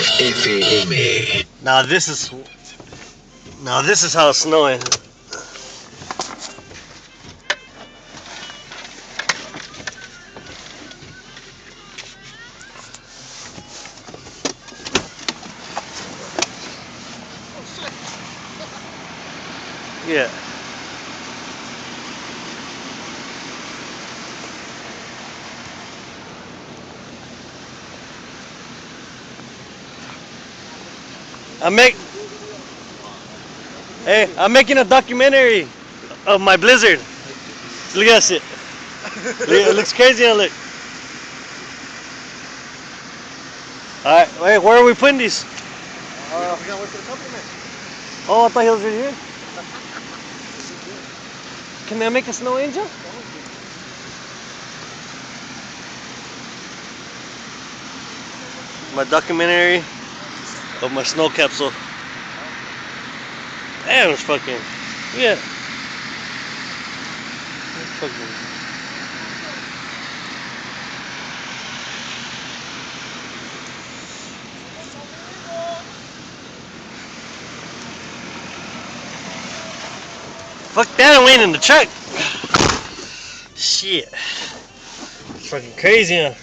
FM. Now this is how it's snowing. Yeah. I'm making a documentary of my blizzard. Look at that shit. It looks crazy. Look. All right. Wait. Where are we putting these? We gotta wait for the compliment. Oh, I thought he was right here. Can I make a snow angel? My documentary of my snow capsule. Damn, it's fucking, yeah. It's fucking. Fuck that, I'm waiting in the truck. Shit. It's fucking crazy, huh?